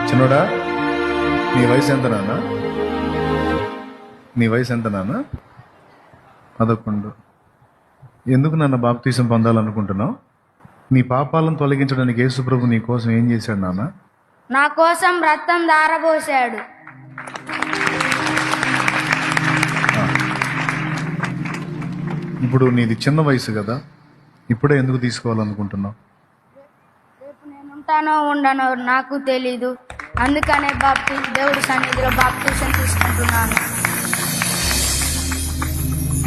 చిన్నోడా, నీ వయసు ఎంత నాన్న? నీ వయసు ఎంత నాన్న? 11. ఎందుకు నాన్న బాప్తీసం పొందాలనుకుంటున్నావు? నీ పాపాలను తొలగించడానికి యేసుప్రభు నీ కోసం ఏం చేశాడు నాన్న? నా కోసం రక్తం ధారపోశాడు. ఇప్పుడు నీది చిన్న వయసు కదా, ఇప్పుడే ఎందుకు తీసుకోవాలనుకుంటున్నావు? రేపు నేను ఉంటానో ఉండనో నాకు తెలీదు, అందుకనే దేవుడి సన్నిధిలో బాప్తీసం తీసుకుంటున్నాను.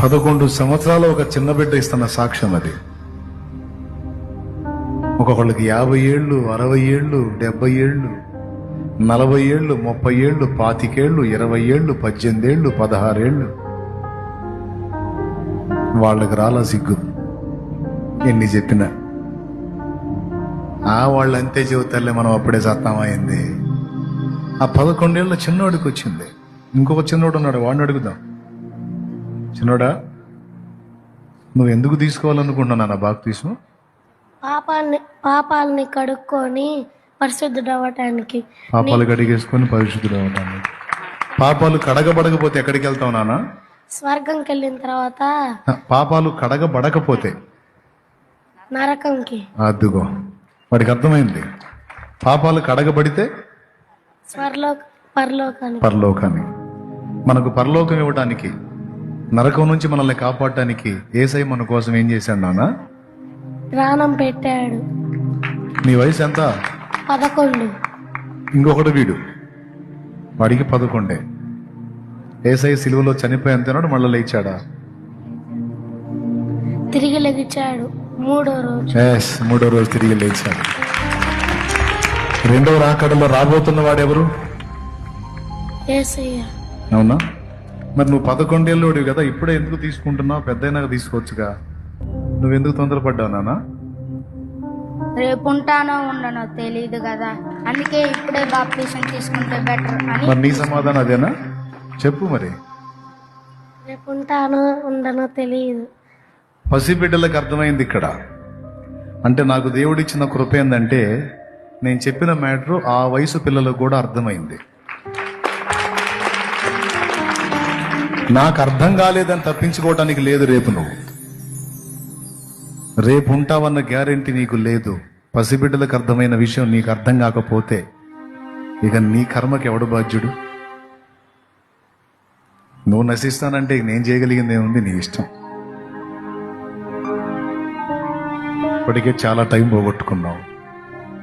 11 సంవత్సరాలు ఒక చిన్న బిడ్డ ఇస్తున్న సాక్ష్యం అది. ఒక్కొక్కళ్ళకి 50 ఏళ్ళు, 60 ఏళ్ళు, 70 ఏళ్ళు, 40 ఏళ్ళు, 30 ఏళ్ళు, 25 ఏళ్ళు, 20 ఏళ్ళు, 18 ఏళ్ళు, 16 ఏళ్ళు. వాళ్ళకి రాలా సిగ్గు ఎన్ని చెప్పినా. వాళ్ళు అంతే చెబుతారులే, మనం అప్పుడే సత్తామైంది. ఆ 11 ఏళ్ళ చిన్నోడికి వచ్చింది. ఇంకొక చిన్నోడు ఉన్నాడు, వాడిని అడుగుదాం. చిన్నోడా, నువ్వు ఎందుకు తీసుకోవాలనుకుంటున్నా నా బాప్తీసం? పాపాలని కడుక్కొని పరిశుద్ధుడు అవ్వటానికి. పాపాలు కడిగేసుకొని పరిశుద్ధుడు అవ్వటానికి. పాపాలు కడగబడకపోతే ఎక్కడికి వెళ్తావు నాన్న? స్వర్గంకి వెళ్ళిన తర్వాత. పాపాలు కడగబడకపోతే నరకంకి. అద్దుగో, వాడికి అర్థమైంది. పాపాలు కడగబడితే పరలోకానికి. మనకు పరలోకం ఇవ్వటానికి, నరకం నుంచి మనల్ని కాపాడటానికి యేసయ్య మన కోసం ఏం చేశాడు నాన్న? ప్రాణం పెట్టాడు. నీ వయసు ఎంత? 11. ఇంకొకటి వీడు, వాడికి 11. యేసయ్య సిలువలో చనిపోయి అంతేనాడు, మళ్ళీ లేచాడా? తిరిగి లెగిచాడు 3వ రోజు. మూడో రోజు తిరిగి లేచాడు. 2వ రాకడలో రాబోతున్న వాడెవరు? యేసయ్య. అవునా? మరి నువ్వు 11 ఏళ్ళోడివి కదా, ఇప్పుడే ఎందుకు తీసుకుంటున్నావు? పెద్దయినాక తీసుకోవచ్చుగా. నువ్వెందుకు తొందరపడ్డావు నాన్న? రేపు ఉంటానో ఉండనో తెలీదు కదా, అందుకే ఇప్పుడే బాప్తీసం తీసుకుంటే బెటర్ అని. మరి నీ సమాధానం అదేనా? చెప్పు మరి. రేపు ఉంటానో ఉండనో తెలియదు. పసిబిడ్డలకు అర్థమైంది ఇక్కడ. అంటే నాకు దేవుడిచ్చిన కృప ఏందంటే, నేను చెప్పిన మ్యాటరు ఆ వయసు పిల్లలకు కూడా అర్థమైంది. నాకు అర్థం కాలేదని తప్పించుకోవటానికి లేదు. రేపు ఉంటావన్న గ్యారెంటీ నీకు లేదు. పసిబిడ్డలకు అర్థమైన విషయం నీకు అర్థం కాకపోతే ఇక నీ కర్మకి ఎవడు బాధ్యుడు? నువ్వు నశిస్తానంటే నేను చేయగలిగింది ఏముంది? నీ ఇష్టం. ఇప్పటికే చాలా టైం పోగొట్టుకున్నావు.